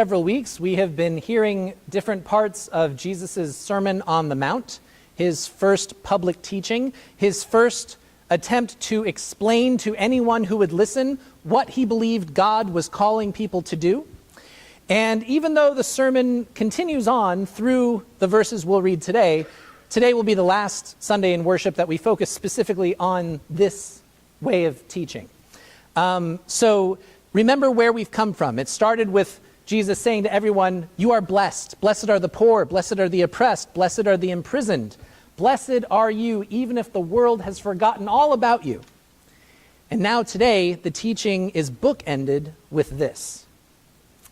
Several weeks, we have been hearing different parts of Jesus' Sermon on the Mount, his first public teaching, his first attempt to explain to anyone who would listen what he believed God was calling people to do. And even though the sermon continues on through the verses we'll read today, today will be the last Sunday in worship that we focus specifically on this way of teaching. So remember where we've come from. It started with Jesus saying to everyone, "You are blessed. Blessed are the poor. Blessed are the oppressed. Blessed are the imprisoned. Blessed are you, even if the world has forgotten all about you." And now today, the teaching is bookended with this.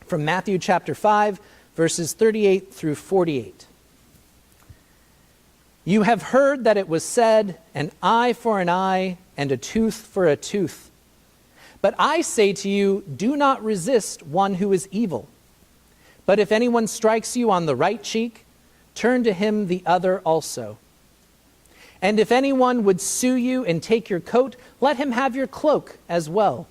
From Matthew chapter 5, verses 38 through 48. "You have heard that it was said, an eye for an eye and a tooth for a tooth. But I say to you, do not resist one who is evil. But if anyone strikes you on the right cheek, turn to him the other also. And if anyone would sue you and take your coat, let him have your cloak as well.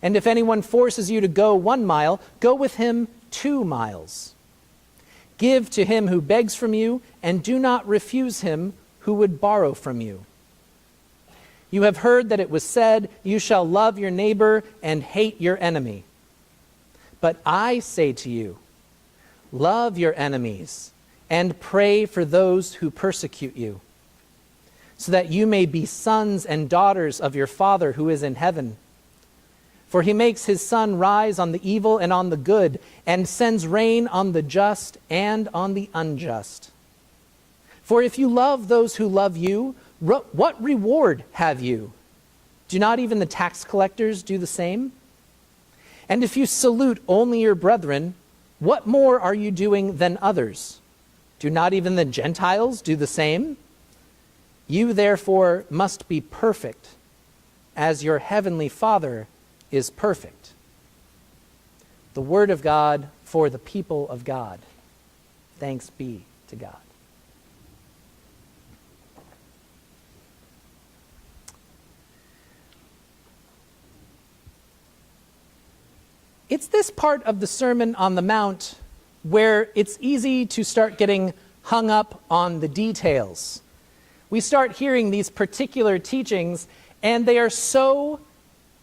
And if anyone forces you to go 1 mile, go with him 2 miles. Give to him who begs from you, and do not refuse him who would borrow from you. You have heard that it was said, you shall love your neighbor and hate your enemy. But I say to you, love your enemies and pray for those who persecute you, so that you may be sons and daughters of your Father who is in heaven. For he makes his sun rise on the evil and on the good, and sends rain on the just and on the unjust. For if you love those who love you, what reward have you? Do not even the tax collectors do the same? And if you salute only your brethren, what more are you doing than others? Do not even the Gentiles do the same? You therefore must be perfect, as your heavenly Father is perfect." The word of God for the people of God. Thanks be to God. It's this part of the Sermon on the Mount where it's easy to start getting hung up on the details. We start hearing these particular teachings, and they are so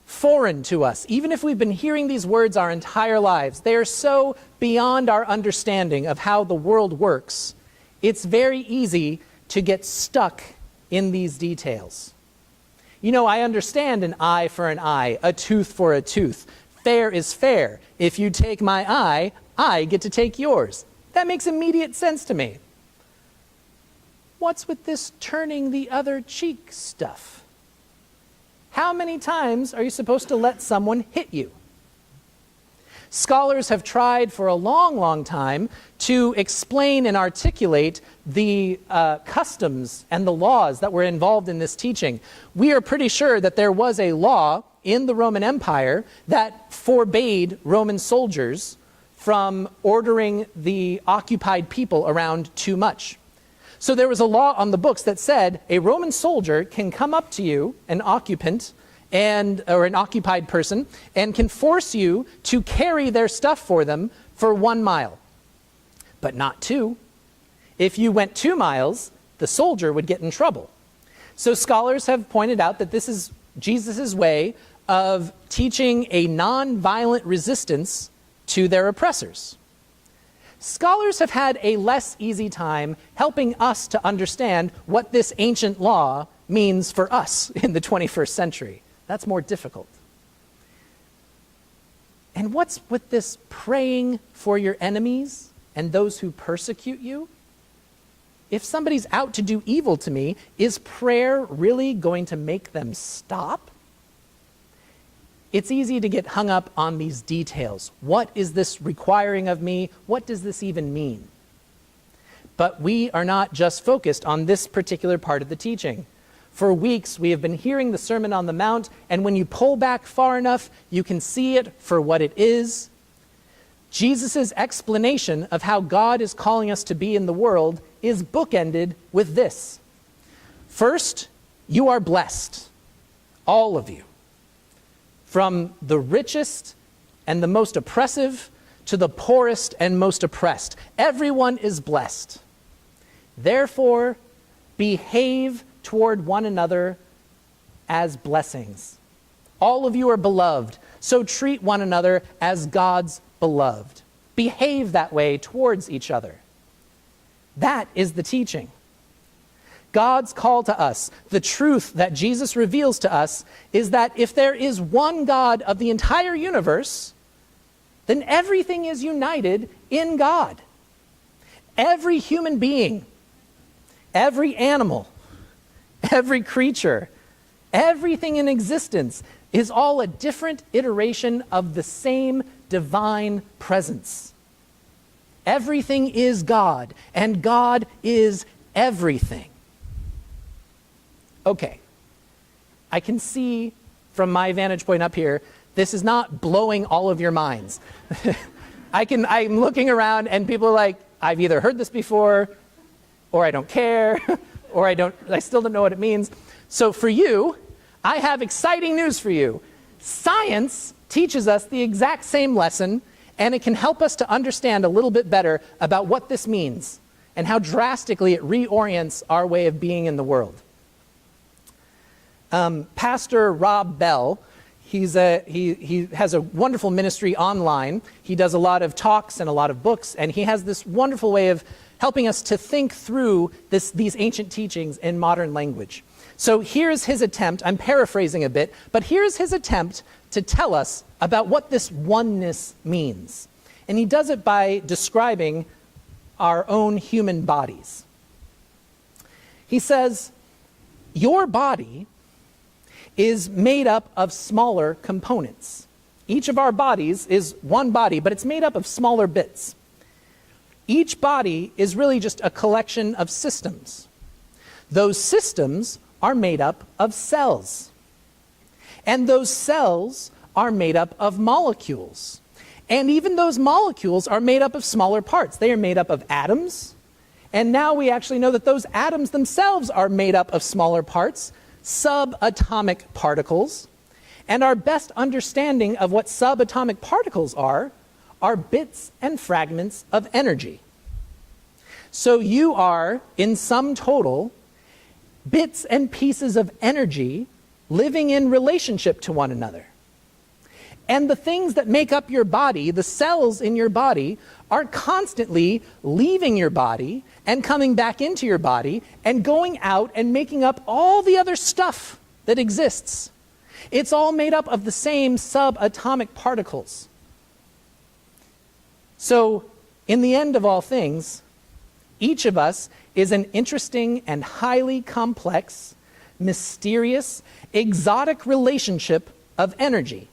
foreign to us. Even if we've been hearing these words our entire lives, they are so beyond our understanding of how the world works. It's very easy to get stuck in these details. You know, I understand an eye for an eye, a tooth for a tooth. Fair is fair. If you take my eye, I get to take yours. That makes immediate sense to me. What's with this turning the other cheek stuff? How many times are you supposed to let someone hit you? Scholars have tried for a long, long time to explain and articulate the customs and the laws that were involved in this teaching. We are pretty sure that there was a law in the Roman Empire that forbade Roman soldiers from ordering the occupied people around too much. So there was a law on the books that said a Roman soldier can come up to you, an occupant, or an occupied person, and can force you to carry their stuff for them for 1 mile, but not 2. If you went 2 miles, the soldier would get in trouble. So scholars have pointed out that this is Jesus' way of teaching a non-violent resistance to their oppressors. Scholars have had a less easy time helping us to understand what this ancient law means for us in the 21st century. That's more difficult. And what's with this praying for your enemies and those who persecute you? If somebody's out to do evil to me, is prayer really going to make them stop? It's easy to get hung up on these details. What is this requiring of me? What does this even mean? But we are not just focused on this particular part of the teaching. For weeks, we have been hearing the Sermon on the Mount, and when you pull back far enough, you can see it for what it is. Jesus' explanation of how God is calling us to be in the world is bookended with this. First, you are blessed, all of you. From the richest and the most oppressive to the poorest and most oppressed. Everyone is blessed. Therefore, behave toward one another as blessings. All of you are beloved, so treat one another as God's beloved. Behave that way towards each other. That is the teaching. God's call to us, the truth that Jesus reveals to us, is that if there is one God of the entire universe, then everything is united in God. Every human being, every animal, every creature, everything in existence is all a different iteration of the same divine presence. Everything is God, and God is everything. Okay, I can see from my vantage point up here, this is not blowing all of your minds. I'm looking around and people are like, I've either heard this before, or I don't care, or I still don't know what it means. So for you, I have exciting news for you. Science teaches us the exact same lesson, and it can help us to understand a little bit better about what this means and how drastically it reorients our way of being in the world. Pastor Rob Bell, he has a wonderful ministry online. He does a lot of talks and a lot of books, and he has this wonderful way of helping us to think through these ancient teachings in modern language. So here's his attempt, I'm paraphrasing a bit, but here's his attempt to tell us about what this oneness means. And he does it by describing our own human bodies. He says, your body is made up of smaller components. Each of our bodies is one body, but it's made up of smaller bits. Each body is really just a collection of systems. Those systems are made up of cells. And those cells are made up of molecules. And even those molecules are made up of smaller parts. They are made up of atoms. And now we actually know that those atoms themselves are made up of smaller parts, subatomic particles. And our best understanding of what subatomic particles are bits and fragments of energy. So you are, in sum total, bits and pieces of energy living in relationship to one another. And the things that make up your body, the cells in your body, are constantly leaving your body and coming back into your body and going out and making up all the other stuff that exists. It's all made up of the same subatomic particles. So, in the end of all things, each of us is an interesting and highly complex, mysterious, exotic relationship of energy.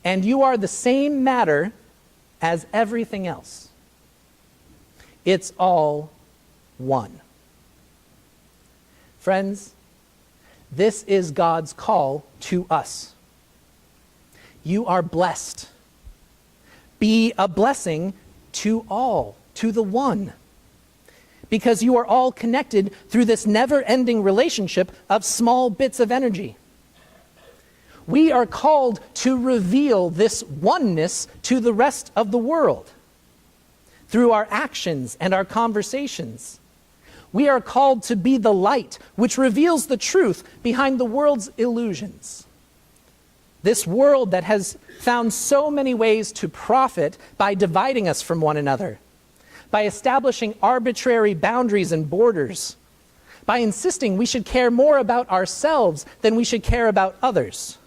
And you are the same matter as everything else. It's all one. Friends, this is God's call to us. You are blessed. Be a blessing to all, to the one. Because you are all connected through this never-ending relationship of small bits of energy. We are called to reveal this oneness to the rest of the world through our actions and our conversations. We are called to be the light which reveals the truth behind the world's illusions. This world that has found so many ways to profit by dividing us from one another, by establishing arbitrary boundaries and borders, by insisting we should care more about ourselves than we should care about others.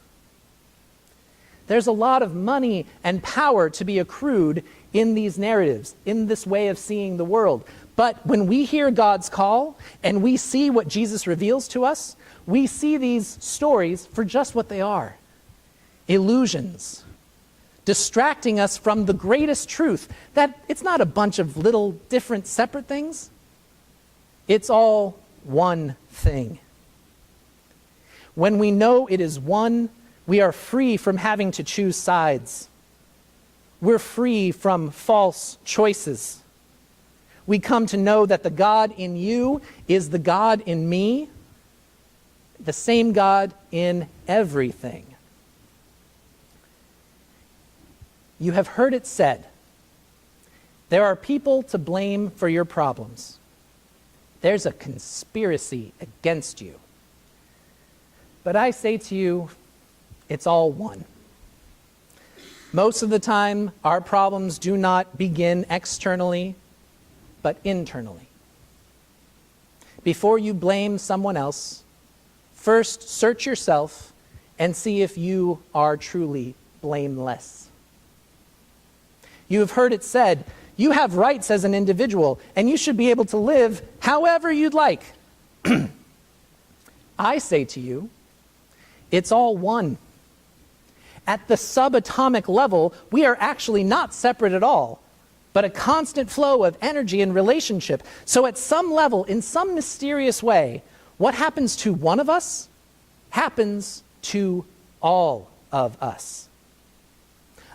There's a lot of money and power to be accrued in these narratives, in this way of seeing the world. But when we hear God's call and we see what Jesus reveals to us, we see these stories for just what they are. Illusions, distracting us from the greatest truth, that it's not a bunch of little different separate things. It's all one thing. When we know it is one, we are free from having to choose sides. We're free from false choices. We come to know that the God in you is the God in me, the same God in everything. You have heard it said, There are people to blame for your problems. There's a conspiracy against you. But I say to you, it's all one. Most of the time, our problems do not begin externally, but internally. Before you blame someone else, first search yourself and see if you are truly blameless. You have heard it said, you have rights as an individual, and you should be able to live however you'd like. I say to you, it's all one. At the subatomic level, we are actually not separate at all, but a constant flow of energy and relationship. So at some level, in some mysterious way, what happens to one of us happens to all of us.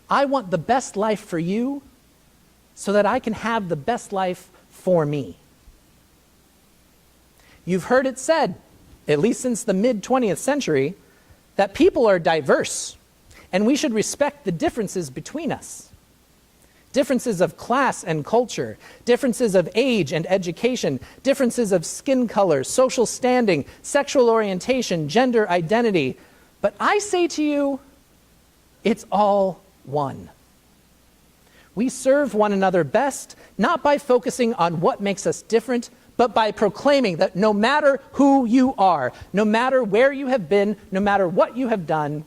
I want the best life for you so that I can have the best life for me. You've heard it said, at least since the mid-20th century, that people are diverse, and we should respect the differences between us. Differences of class and culture, differences of age and education, differences of skin color, social standing, sexual orientation, gender identity. But I say to you, it's all one. We serve one another best, not by focusing on what makes us different, but by proclaiming that no matter who you are, no matter where you have been, no matter what you have done,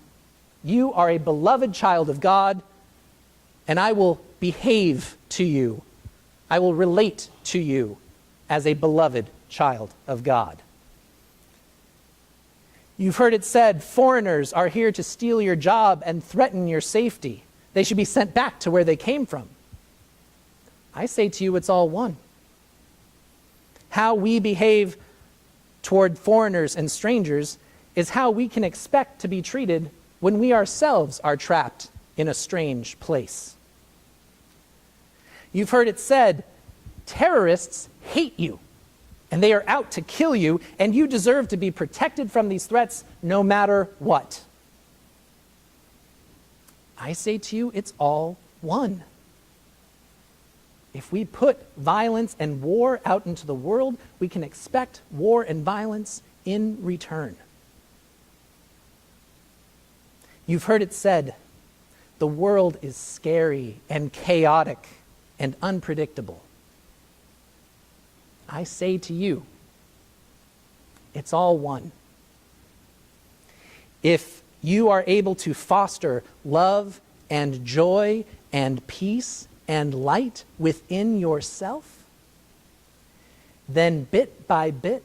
you are a beloved child of God, and I will behave to you. I will relate to you as a beloved child of God. You've heard it said, foreigners are here to steal your job and threaten your safety. They should be sent back to where they came from. I say to you, it's all one. How we behave toward foreigners and strangers is how we can expect to be treated when we ourselves are trapped in a strange place. You've heard it said, terrorists hate you, and they are out to kill you, and you deserve to be protected from these threats no matter what. I say to you, it's all one. If we put violence and war out into the world, we can expect war and violence in return. You've heard it said, the world is scary and chaotic and unpredictable. I say to you, it's all one. If you are able to foster love and joy and peace and light within yourself, then bit by bit,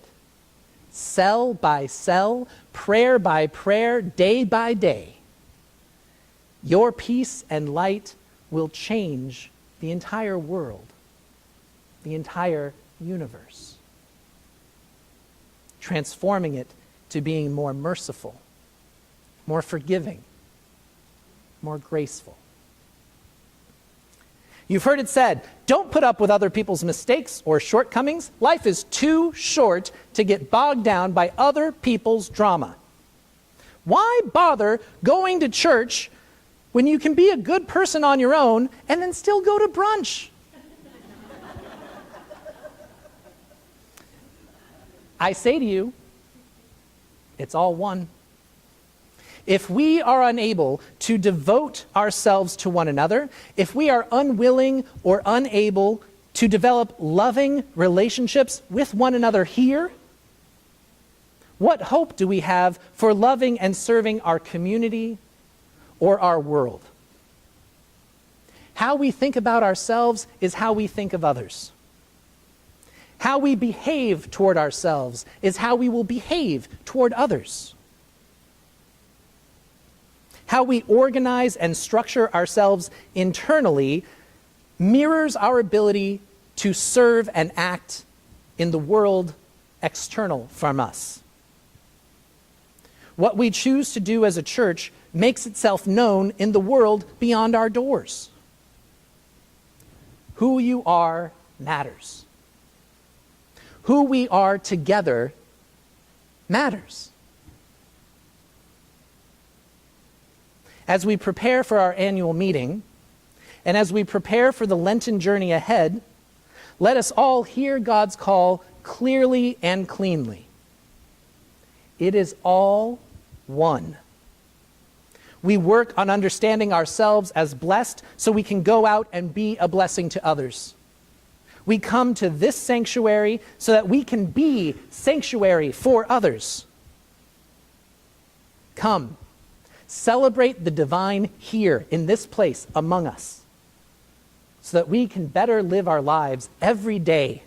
cell by cell, prayer by prayer, day by day, your peace and light will change the entire world, the entire universe, transforming it to being more merciful, more forgiving, more graceful. You've heard it said, don't put up with other people's mistakes or shortcomings. Life is too short to get bogged down by other people's drama. Why bother going to church when you can be a good person on your own and then still go to brunch? I say to you, it's all one. If we are unable to devote ourselves to one another, if we are unwilling or unable to develop loving relationships with one another here, what hope do we have for loving and serving our community or our world? How we think about ourselves is how we think of others. How we behave toward ourselves is how we will behave toward others. How we organize and structure ourselves internally mirrors our ability to serve and act in the world external from us. What we choose to do as a church makes itself known in the world beyond our doors. Who you are matters. Who we are together matters. As we prepare for our annual meeting, And as we prepare for the Lenten journey ahead, let us all hear God's call clearly and cleanly. It is all one. We work on understanding ourselves as blessed so we can go out and be a blessing to others. We come to this sanctuary so that we can be sanctuary for others. Come, celebrate the divine here in this place among us, so that we can better live our lives every day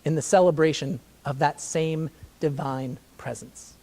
in the celebration of that same divine presence.